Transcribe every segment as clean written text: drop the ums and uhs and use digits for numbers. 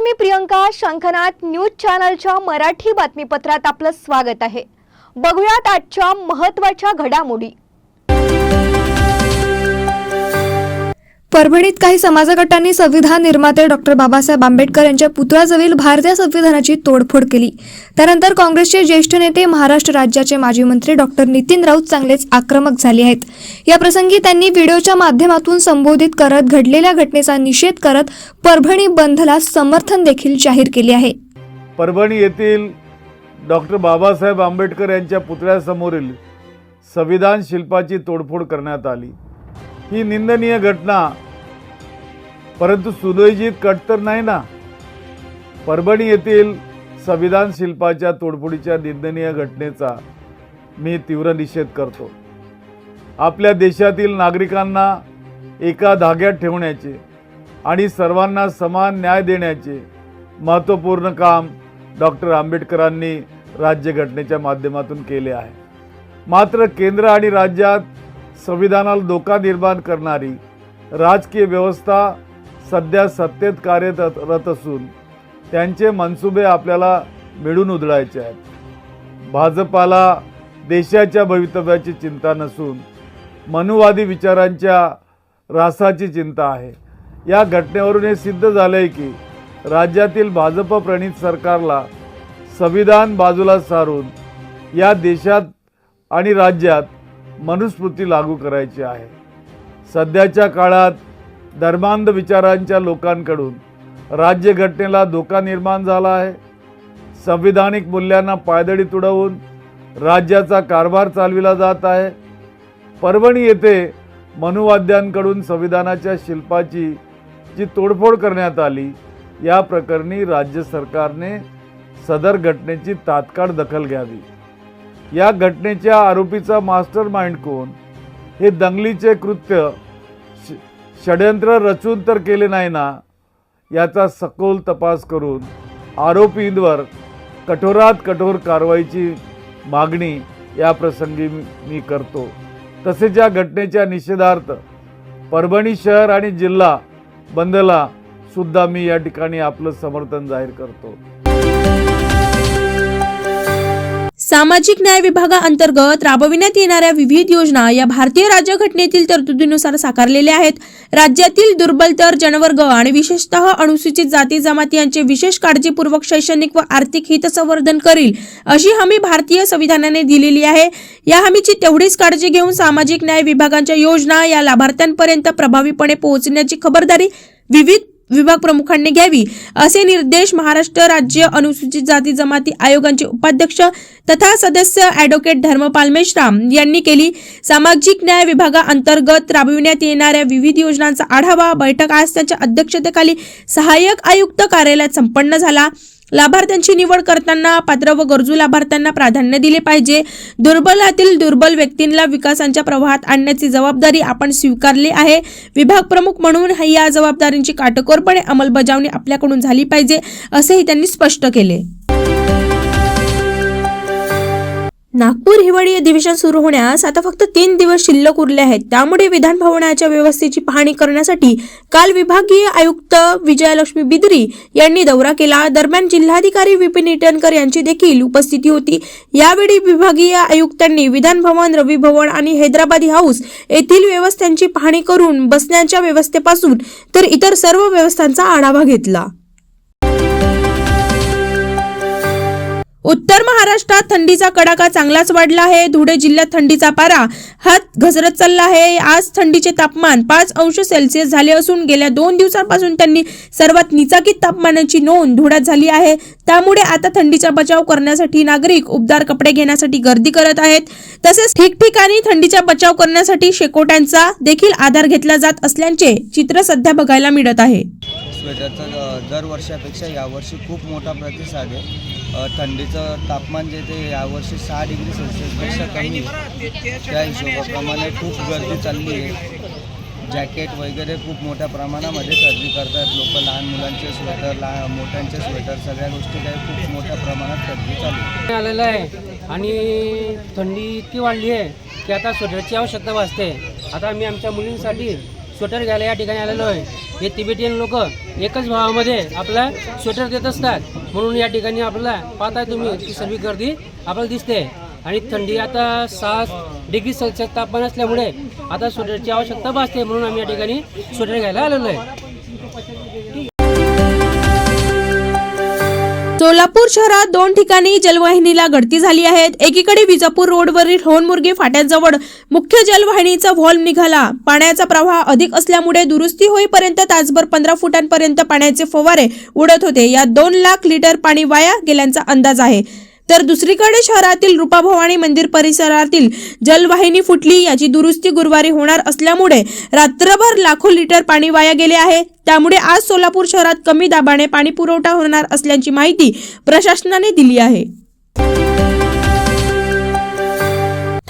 मी Priyanka. Shankhnath news चॅनलच्या मराठी बातमीपत्रात आपलं स्वागत आहे. बघूयात आजच्या महत्त्वाच्या घडामोडी. परभणीत काही समाजगटांनी संविधान निर्माते डॉक्टर बाबासाहेब आंबेडकर यांच्या पुतळ्याजवळ भारतीय संविधानाची तोडफोड केली. त्यानंतर काँग्रेसचे ज्येष्ठ नेते, महाराष्ट्र राज्याचे माजी मंत्री डॉक्टर नितीन राऊत चांगलेच आक्रमक झाले आहेत. या प्रसंगी त्यांनी व्हिडिओच्या माध्यमातून संबोधित करत घडलेल्या घटनेचा निषेध करत परभणी बंदला समर्थन देखील जाहीर केले आहे. परभणी येथील डॉक्टर बाबासाहेब आंबेडकर यांच्या पुतळ्यासमोरील संविधान शिल्पाची तोडफोड करण्यात आली. ही निंदनीय घटना, परंतु सुनियोजित कट तर नाही ना. परभणी येथील संविधान शिल्पाच्या तोडफोडीच्या निंदनीय घटनेचा मी तीव्र निषेध करतो. आपल्या देशातील नागरिकांना एका धाग्यात ठेवण्याचे आणि सर्वांना समान न्याय देण्याचे महत्त्वपूर्ण काम डॉक्टर आंबेडकरांनी राज्यघटनेच्या माध्यमातून केले आहे. मात्र केंद्र आणि राज्यात संविधानाला धोका निर्माण करणारी राजकीय व्यवस्था सध्या सत्तेत कार्यरत असून त्यांचे मनसुबे आपल्याला मिळून उधळायचे आहेत. भाजपाला देशाच्या भवितव्याची चिंता नसून मनुवादी विचारांच्या रासाची चिंता आहे. या घटनेवरून हे सिद्ध झाले की राज्यातील भाजप प्रणित सरकारला संविधान बाजूला सारून या देशात आणि राज्यात मनुस्मृती लागू करायची आहे. सध्याच्या काळात धर्मांध विचारांच्या लोकांकडून राज्यघटनेला धोका निर्माण झाला आहे. संविधानिक मूल्यांना पायदळी तुडवून राज्याचा कारभार चालविला जात आहे. परभणी येथे मनुवाद्यांकडून संविधानाच्या शिल्पाची जी तोडफोड करण्यात आली, या प्रकरणी राज्य सरकारने सदर घटनेची तात्काळ दखल घ्यावी. या घटनेच्या आरोपीचा मास्टर माइंड कोण, हे दंगलीचे कृत्य षड्यंत्र रचून तर केले नाही ना, याचा सखोल तपास करून आरोपींवर कठोरात कठोर कारवाईची मागणी या प्रसंगी मी करतो. तसेच या घटनेच्या निषेधार्थ परभणी शहर आणि जिल्हा बंदला सुद्धा मी या ठिकाणी आपलं समर्थन जाहीर करतो. सामाजिक न्याय विभागाअंतर्गत राबविण्यात येणाऱ्या विविध योजना या भारतीय राज्यघटनेतील तरतुदीनुसार साकारलेल्या आहेत. राज्यातील दुर्बल तर जनवर्ग आणि विशेषतः अनुसूचित जाती जमाती यांचे विशेष काळजीपूर्वक शैक्षणिक व आर्थिक हित संवर्धन करील अशी हमी भारतीय संविधानाने दिलेली आहे. या हमीची तेवढीच काळजी घेऊन सामाजिक न्याय विभागांच्या योजना या लाभार्थ्यांपर्यंत प्रभावीपणे पोहोचण्याची खबरदारी विविध विभाग प्रमुखांनी घ्यावी, असे निर्देश महाराष्ट्र राज्य अनुसूचित जाती जमाती आयोगाचे उपाध्यक्ष तथा सदस्य ॲडव्होकेट धर्मपाल मेश्राम यांनी केली. सामाजिक न्याय विभागाअंतर्गत राबविण्यात येणाऱ्या विविध योजनांचा आढावा बैठक आज त्यांच्या अध्यक्षतेखाली सहाय्यक आयुक्त कार्यालयात संपन्न झाला. लाभार्थ्यांची निवड करताना पात्र व गरजू लाभार्थ्यांना प्राधान्य दिले पाहिजे. दुर्बलातील दुर्बल व्यक्तींना विकासाच्या प्रवाहात आणण्याची जबाबदारी आपण स्वीकारली आहे. विभाग प्रमुख म्हणून या जबाबदारींची काटेकोरपणे अंमलबजावणी आपल्याकडून झाली पाहिजे, असेही त्यांनी स्पष्ट केले. नागपूर हिवाळी अधिवेशन सुरू होण्यास आता फक्त 3 दिवस शिल्लक उरले आहेत. त्यामुळे विधान भवनाच्या व्यवस्थेची पाहणी करण्यासाठी काल विभागीय आयुक्त विजयालक्ष्मी बिदरी यांनी दौरा केला. दरम्यान जिल्हाधिकारी विपिन ईटनकर यांची देखील उपस्थिती होती. यावेळी विभागीय आयुक्तांनी विधान भवन, रवी भवन आणि हैदराबादी हाऊस येथील व्यवस्थांची पाहणी करून बसण्याच्या व्यवस्थेपासून तर इतर सर्व व्यवस्थांचा आढावा घेतला. उत्तर महाराष्ट्रात थंडीचा कडाका चांगलाच वाढला आहे. धुळे जिल्ह्यात थंडीचा पारा हात घसरत चालला आहे. आज थंडीचे तापमान 5 अंश सेल्सिअस झाले असून गेल्या 2 दिवसांपासून त्यांनी सर्वात निचाकीत तापमानाची नोंद धुळ्यात झाली आहे. त्यामुळे आता थंडीचा बचाव करण्यासाठी नागरिक उबदार कपडे घेण्यासाठी गर्दी करत आहेत. तसेच ठिकठिकाणी थंडीचा बचाव करण्यासाठी शेकोट्यांचा देखील आधार घेतला जात असल्याचे चित्र सध्या बघायला मिळत आहे. स्वेटरचा दरवर्षापेक्षा यावर्षी खूप मोठा प्रतिसाद आहे. थंडीचं तापमान जे ते यावर्षी 6 डिग्री सेल्सिअसपेक्षा कमी, त्या हिशोबाप्रमाणे खूप गर्दी चालली आहे. जॅकेट वगैरे खूप मोठ्या प्रमाणामध्ये खरेदी करतात लोक. लहान मुलांचे स्वेटर, मोठ्यांचे स्वेटर, सगळ्या गोष्टी काही खूप मोठ्या प्रमाणात खरेदी चालू आलेलं आहे. आणि थंडी इतकी वाढली आहे की आता स्वेटरची आवश्यकता भासते. आता आम्ही आमच्या मुलींसाठी स्वेटर घ्यायला या ठिकाणी आलेलो आहे. हे तिबेटियन लोक एकच भावामध्ये आपला स्वेटर देत असतात, म्हणून या ठिकाणी आपल्याला पाहताय तुम्ही की सर्व गर्दी आपल्याला दिसते. आणि थंडी आता 6 डिग्री सेल्सिअस तापमान असल्यामुळे आता स्वेटरची आवश्यकता भासते, म्हणून आम्ही या ठिकाणी स्वेटर घ्यायला आलेलो आहे. सोलापूर शहरात 2 ठिकाणी जलवाहिनीला गळती झाली आहेत. एकीकडे विजापूर रोडवरील होनमुर्गे फाट्याजवळ मुख्य जलवाहिनीचा व्हॉल्व निघाला. पाण्याचा प्रवाह अधिक असल्यामुळे दुरुस्ती होईपर्यंत तासभर 15 फुटांपर्यंत पाण्याचे फवारे उडत होते. यात 2 लाख लिटर पाणी वाया गेल्याचा अंदाज आहे. तर दुसरीकडे शहरातील रूपाभवानी मंदिर परिसरातील जलवाहिनी फुटली. याची दुरुस्ती गुरुवारी होणार असल्यामुळे रात्रभर लाखो लिटर पाणी वाया गेले आहे. त्यामुळे आज सोलापूर शहरात कमी दाबाने पाणी पुरवठा होणार असल्याची माहिती प्रशासनाने दिली आहे.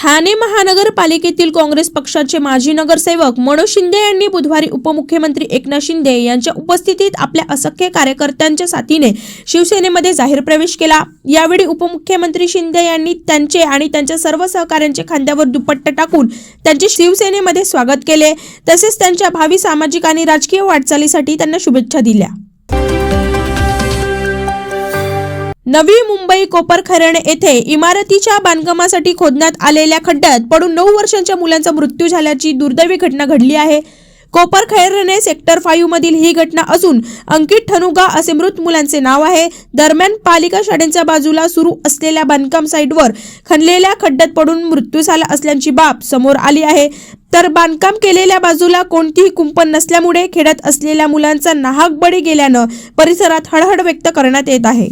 ठाणे महानगरपालिकेतील काँग्रेस पक्षाचे माजी नगरसेवक मनोज शिंदे यांनी बुधवारी उपमुख्यमंत्री एकनाथ शिंदे यांच्या उपस्थितीत आपल्या असंख्य कार्यकर्त्यांच्या साथीने शिवसेनेमध्ये जाहीर प्रवेश केला. यावेळी उपमुख्यमंत्री शिंदे यांनी त्यांचे आणि त्यांच्या सर्व सहकाऱ्यांचे खांद्यावर दुपट्टा टाकून त्यांचे शिवसेनेमध्ये स्वागत केले. तसेच त्यांच्या भावी सामाजिक आणि राजकीय वाटचालीसाठी त्यांना शुभेच्छा दिल्या. नवी मुंबई कोपरखैरणे येथे इमारतीच्या बांधकामासाठी खोदण्यात आलेल्या खड्ड्यात पडून 9 वर्षांच्या मुलांचा मृत्यू झाल्याची दुर्दैवी घटना घडली आहे. कोपरखैरणे सेक्टर 5 मधील ही घटना असून अंकित ठनुगा असे मृत मुलांचे नाव आहे. दरम्यान पालिका शाळेच्या बाजूला सुरू असलेल्या बांधकाम साईटवर खणलेल्या खड्ड्यात पडून मृत्यू झाला असल्याची बाब समोर आली आहे. तर बांधकाम केलेल्या बाजूला कोणतीही कुंपण नसल्यामुळे खेड्यात असलेल्या मुलांचा नाहक बळी गेल्यानं परिसरात हळहळ व्यक्त करण्यात येत आहे.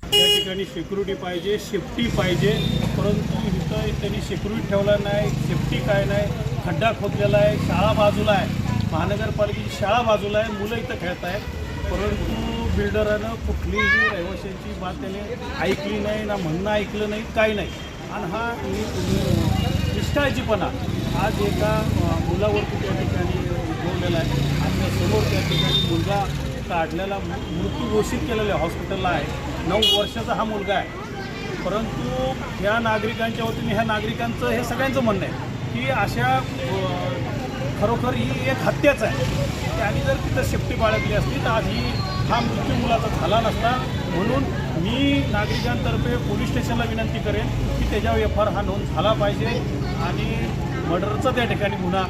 त्या ठिकाणी सिक्युरिटी पाहिजे, सेफ्टी पाहिजे, परंतु इथं त्यांनी सिक्युरिटी ठेवला नाही, सेफ्टी काय नाही. खड्डा खोदलेला आहे, शाळा बाजूला आहे, महानगरपालिकेची शाळा बाजूला आहे, मुलं इथं खेळत आहेत. परंतु बिल्डरानं कुठलीही रहिवाशांची बात त्याने ऐकली नाही, ना म्हणणं ऐकलं नाही, काही नाही. आणि हा निष्काळजीपणा आज एका मुलावरती त्या ठिकाणी उद्भवलेला आहे. आणि समोर त्या ठिकाणी मुलगा काढलेला मृत्यू घोषित केलेला हॉस्पिटलला आहे. 9 वर्षाचा हा मुलगा आहे. परंतु ह्या नागरिकांच्या वतीने ह्या नागरिकांचं हे सगळ्यांचं म्हणणं आहे की अशा खरोखर ही एक हत्याच आहे. त्याने जर तिथं सेफ्टी बाळगली असती तर आज हा मृत्यू मुलाचा झाला नसता. म्हणून मी नागरिकांतर्फे पोलीस स्टेशनला विनंती करेन की त्याच्यावर FIR हा नोंद झाला पाहिजे आणि मर्डरचा त्या ठिकाणी गुन्हा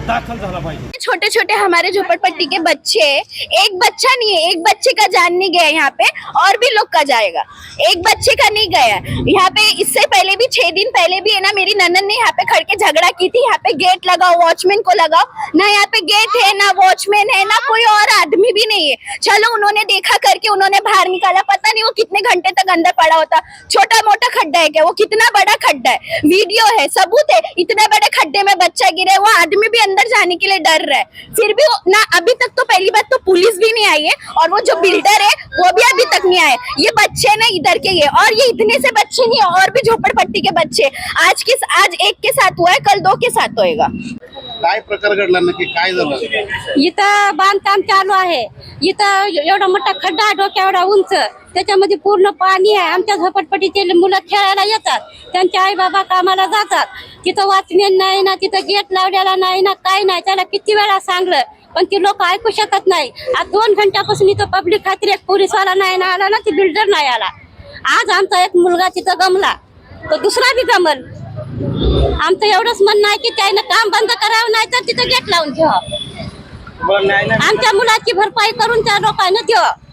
दाखल झाला पाहिजे. छोटे छोटे हमारे झोपड़पट्टी के बच्चे हैं, एक बच्चा नहीं है, एक बच्चे का जान नहीं गया यहाँ पे, और भी लोग का जाएगा. एक बच्चे का नहीं गया यहाँ पे. इससे पहले भी 6 दिन पहले भी है ना, मेरी ननद ने यहाँ पे खड़ के झगड़ा की थी. यहाँ पे गेट लगाओ, वॉचमैन को लगाओ ना. यहाँ पे गेट है ना, वॉचमैन है ना, कोई और आदमी भी नहीं है. चलो उन्होंने देखा करके उन्होंने बाहर निकाला. पता नहीं वो कितने घंटे तक अंदर पड़ा होता. छोटा मोटा खड्डा है क्या? वो कितना बड़ा खड्डा है, वीडियो है, सबूत है. इतने बड़े खड्डे में बच्चा गिरे, वो आदमी भी अंदर जाने के लिए डर रहा है. फिर भी ना, अभी तक तो पहली बात तो पुलिस भी नहीं आई है, और वो जो बिल्डर है वो भी अभी तक नहीं आए. ये बच्चे ना इधर के ये, और ये इतने से बच्चे नहीं है, और भी झोपड़पट्टी के बच्चे. आज एक के साथ हुआ है, कल 2 के साथ होएगा. काय प्रकार घडला, नक्की काय झालं? इथं बांधकाम चालू आहे. इथं एवढा मोठा खड्डा, डोक्या एवढा उंच, त्याच्यामध्ये पूर्ण पाणी आहे. आमच्या झोपडपट्टीचे मुलं खेळायला येतात, त्यांचे आई बाबा कामाला जातात. तिथं वॉचमॅन नाही ना, तिथं गेट लावलेला नाही ना, काय नाही. त्याला किती वेळा सांगलं पण ती लोक ऐकू शकत नाही. आज 2 घंट्यापासून इथं पब्लिक खात्री एक पोलीसवाला नाही ना आला ना, ती बिल्डर नाही आला. आज आमचा एक मुलगा तिथं गमला, तो दुसरा बी गमल. आमचं एवढंच म्हणणं आहे की त्यानं काम बंद करावं, नाही तर तिथं गेट लावून ठेवा. आमच्या मुलाची भरपाई करून त्या लोकांना द्यावं.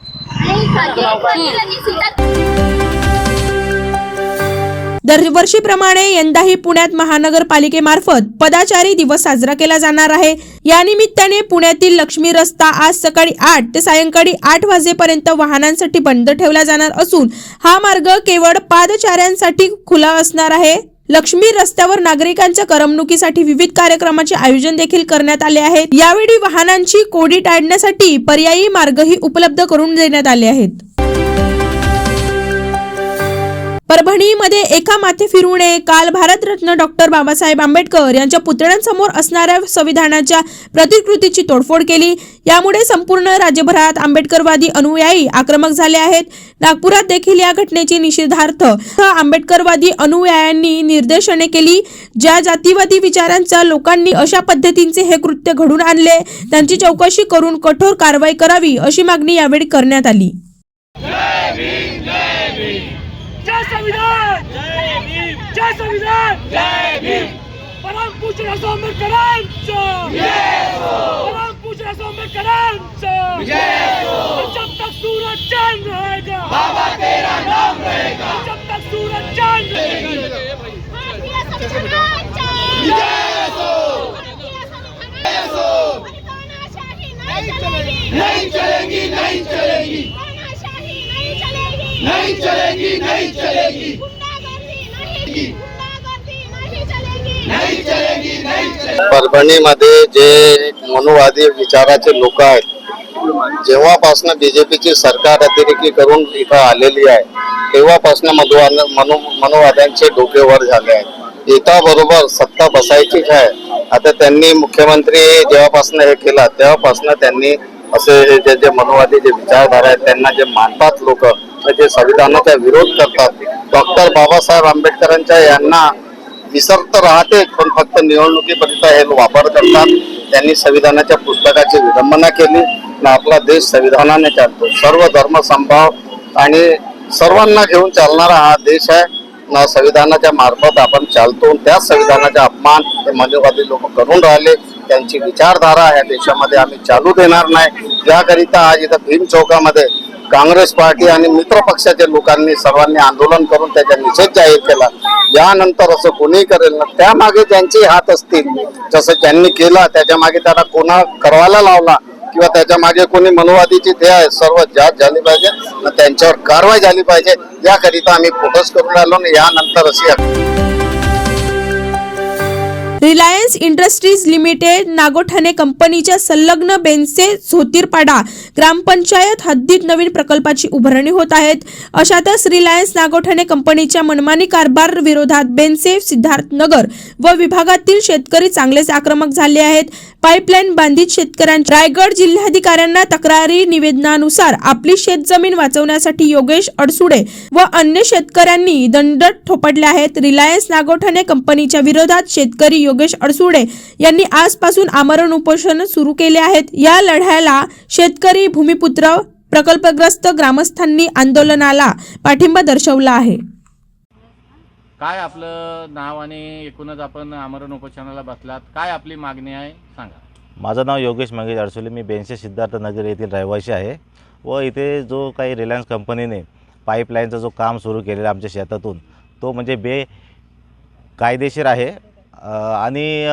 दरवर्षीप्रमाणे यंदाही पुण्यात महानगरपालिकेमार्फत पदाचारी दिवस साजरा केला जाणार आहे. या निमित्ताने पुण्यातील लक्ष्मी रस्ता आज सकाळी 8 ते सायंकाळी 8 वाजेपर्यंत वाहनांसाठी बंद ठेवला जाणार असून हा मार्ग केवळ पादचाऱ्यांसाठी खुला असणार आहे. लक्ष्मी रस्त्यावर नागरिकांच्या करमणुकीसाठी विविध कार्यक्रमाचे आयोजन देखील करण्यात आले आहे. यावेळी वाहनांची कोंडी टाळण्यासाठी पर्यायी मार्गही उपलब्ध करून देण्यात आले आहेत. परभणीमध्ये एका माथे फिरू नये. काल भारतरत्न डॉक्टर बाबासाहेब आंबेडकर यांच्या पुतळ्यांसमोर असणाऱ्या संविधानाच्या प्रतिकृतीची तोडफोड केली. यामुळे संपूर्ण राज्यभरात आंबेडकरवादी अनुयायी आक्रमक झाले आहेत. नागपुरात देखील या घटनेची निषेधार्थ आंबेडकरवादी अनुयायांनी निदर्शने केली. ज्या जातीवादी विचारांच्या लोकांनी अशा पद्धतीचे हे कृत्य घडून आणले त्यांची चौकशी करून कठोर कारवाई करावी अशी मागणी यावेळी करण्यात आली. जय संविधान, जय भीम, जय संविधान, जय भीम. परम पूज्य आंबेडकरांचं जय हो. परम पूज्य आंबेडकरांचं जय हो. जब तक सूरज चांद रहेगा बाबा तेरा नाम रहेगा. जब तक सूरज चांद रहेगा भारतीय संविधानाचं जय हो. जय हो. तानाशाही नहीं चलेगी, नहीं चलेगी, नहीं चलेगी. तानाशाही नहीं चलेगी, नहीं चलेगी, नहीं चलेगी. गुंडागर्दी नहीं, गुंडागर्दी नहीं चलेगी, नहीं चलेगी, नहीं चलेगी. परभणीमध्ये जे मनुवादी विचाराचे लोक आहेत, जेव्हापासून बीजेपीची सरकार अतिरेकी करून इथं आलेली आहे तेव्हापासून मनुवाद्यांचे डोके वर झाले आहेत. एका बरोबर सत्ता बसायचीच आहे. आता त्यांनी मुख्यमंत्री जेव्हापासून हे केला तेव्हापासून त्यांनी असे जे मनुवादी जे विचारधारा आहेत त्यांना जे मानतात लोक, जे संविधानाचा विरोध करतात, डॉक्टर बाबासाहेब आंबेडकरांच्या यांना विसरत राहते पण फक्त निवडणुकीपर्यंत हे वापर करतात. त्यांनी संविधानाच्या पुस्तकाची विडंबना केली ना. आपला देश संविधानाने चालतो. सर्व धर्म समभाव आणि सर्वांना घेऊन चालणारा हा देश आहे ना. संविधानाच्या मार्फत आपण चालतो. त्याच संविधानाचा अपमान हे मनुवादी लोक करून राहिले. त्यांची विचारधारा या देशामध्ये आम्ही चालू देणार नाही. याकरिता आज इथं भीम चौकामध्ये काँग्रेस पार्टी आणि मित्र पक्षाच्या लोकांनी सर्वांनी आंदोलन करून त्याचा निषेध जाहीर केला. यानंतर असं कोणी करेल ना, त्यामागे त्यांचे हात असतील. जसं त्यांनी केलं त्याच्या मागे त्याला कोणा करवायला लावला किंवा त्याच्या मागे कोणी मनुवादीची ध्येय आहे, सर्व जात झाली पाहिजे ना, त्यांच्यावर कारवाई झाली पाहिजे. याकरिता आम्ही फोकस करून राहिलो ना. यानंतर अशी रिलायन्स इंडस्ट्रीज लिमिटेड नागोठाणे कंपनीच्या संलग्न बेनसे झोतीरपाडा ग्रामपंचायत हद्दीत नवीन प्रकल्पाची उभारणी होत आहेत. अशातच रिलायन्स नागोठाणे कंपनीच्या मनमानी कारभार विरोधात बेनसे, सिद्धार्थनगर व विभागातील शेतकरी चांगलेच आक्रमक झाले आहेत. पाईपलाईन बांधित शेतकऱ्यांच्या रायगड जिल्हाधिकाऱ्यांना तक्रारी निवेदनानुसार आपली शेतजमीन वाचवण्यासाठी योगेश अडसुडे व अन्य शेतकऱ्यांनी दंड थोपटले आहेत. रिलायन्स नागोठाणे कंपनीच्या विरोधात शेतकरी योगेश अडसुडे यांनी आजपासून आमरण उपोषण सुरू केले आहेत. या लढ्याला शेतकरी, भूमिपुत्र, प्रकल्पग्रस्त ग्रामस्थांनी आंदोलनाला पाठिंबा दर्शवला आहे. काय आपलं नाव आणि एकूणच आपण आमरण उपोषणाला बसलात, काय आपली मागणी आहे सांगा. माझं नाव योगेश मंगेश अडसुले. मी बेनसे सिद्धार्थनगर येथील रहिवासी आहे व इथे जो काही रिलायन्स कंपनीने पाईपलाईनचं जो काम सुरू केलेलं आमच्या शेतातून तो म्हणजे बेकायदेशीर आहे. आणि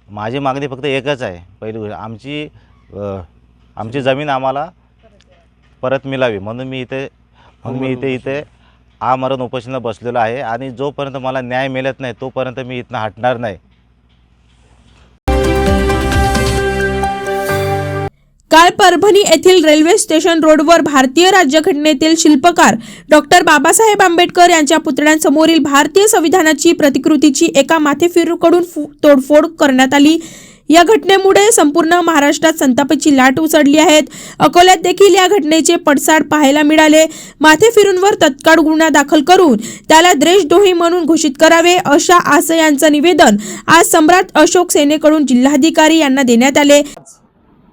माझी मागणी फक्त एकच आहे. पहिली गोष्ट आमची जमीन आम्हाला परत मिळावी म्हणून मी इथे आमरण उपोषणाला बसलेलो आहे. आणि जोपर्यंत मला न्याय मिळत नाही तोपर्यंत मी इथनं हटणार नाही. काल परभणी येथील रेल्वे स्टेशन रोडवर भारतीय राज्यघटनेतील शिल्पकार डॉक्टर बाबासाहेब आंबेडकर यांच्या पुतळ्यांसमोरील भारतीय संविधानाची प्रतिकृतीची एका माथेफिरूकडून तोडफोड करण्यात आली. या घटनेमुळे संपूर्ण महाराष्ट्रात संतापाची लाट उसळली आहेत. अकोल्यात देखील या घटनेचे पडसाद पाहायला मिळाले. माथेफिरूंवर तत्काळ गुन्हा दाखल करून त्याला देशद्रोही म्हणून घोषित करावे अशा आशयाचं निवेदन आज सम्राट अशोक सेनेकडून जिल्हाधिकारी यांना देण्यात आले.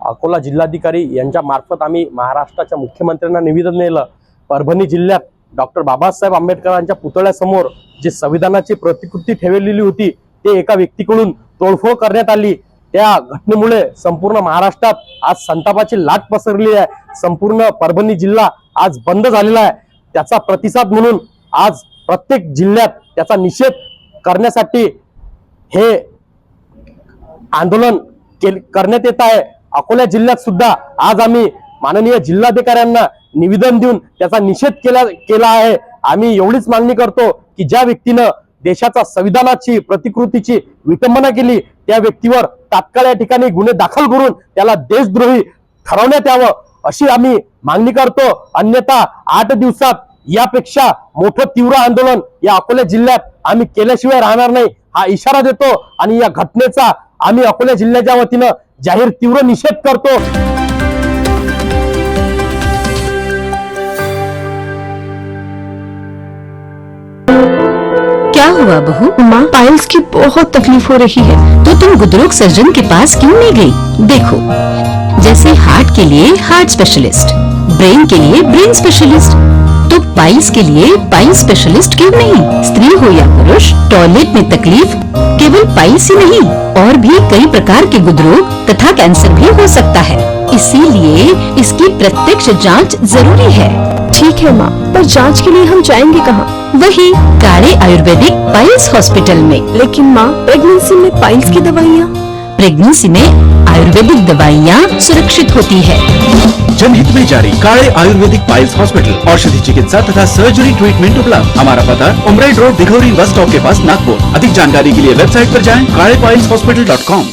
अकोला जिल्हाधिकारी यांच्या मार्फत आम्ही महाराष्ट्राच्या मुख्यमंत्र्यांना निवेदन दिलं. परभणी जिल्ह्यात डॉक्टर बाबासाहेब आंबेडकरांच्या पुतळ्यासमोर जी संविधानाची प्रतिकृती ठेवलेली होती ते एका व्यक्तीकडून तोडफोड करण्यात आली. त्या घटनेमुळे संपूर्ण महाराष्ट्रात आज संतापाची लाट पसरली आहे. संपूर्ण परभणी जिल्हा आज बंद झालेला आहे. त्याचा प्रतिसाद म्हणून आज प्रत्येक जिल्ह्यात त्याचा निषेध करण्यासाठी हे आंदोलन करण्यात येत आहे. अकोला जिल्ह्यात सुद्धा आज आम्ही माननीय जिल्हाधिकाऱ्यांना निवेदन देऊन त्याचा निषेध केला आहे. आम्ही एवढीच मागणी करतो की ज्या व्यक्तीनं देशाच्या संविधानाची प्रतिकृतीची विटंबना केली त्या व्यक्तीवर तात्काळ या ठिकाणी गुन्हे दाखल करून त्याला देशद्रोही ठरवण्यात यावं अशी आम्ही मागणी करतो. अन्यथा 8 दिवसात यापेक्षा मोठं तीव्र आंदोलन या अकोला जिल्ह्यात आम्ही केल्याशिवाय राहणार नाही हा इशारा देतो आणि या घटनेचा आम्ही अकोला जिल्ह्याच्या वतीनं जाहीर तीव्र निषेध करतो। क्या हुआ बहू? माँ, पाइल्स की बहुत तकलीफ हो रही है। तो तुम गुदरोग सर्जन के पास क्यों नहीं गई? देखो, जैसे हार्ट के लिए हार्ट स्पेशलिस्ट, ब्रेन के लिए ब्रेन स्पेशलिस्ट, तो पाइल्स के लिए पाइल स्पेशलिस्ट क्यों नहीं? स्त्री हो या पुरुष, टॉयलेट में तकलीफ केवल पाइल्स ही नहीं और भी कई प्रकार के गुदरोग तथा कैंसर भी हो सकता है। इसीलिए इसकी प्रत्यक्ष जांच जरूरी है। ठीक है माँ, पर जांच के लिए हम जाएंगे कहाँ? वही काड़े आयुर्वेदिक पाइल्स हॉस्पिटल में। लेकिन माँ, प्रेगनेंसी में पाइल्स की दवाइयाँ? प्रेगनेंसी में आयुर्वेदिक दवाइयाँ सुरक्षित होती है। जनहित में जारी काड़े आयुर्वेदिक पाइल्स हॉस्पिटल, औषधि चिकित्सा तथा सर्जरी ट्रीटमेंट उपलब्ध। हमारा पता उमरेड रोड, दिघौरी बस स्टॉप के पास, नागपुर। अधिक जानकारी के लिए वेबसाइट पर जाएं kadepailshhospital.com।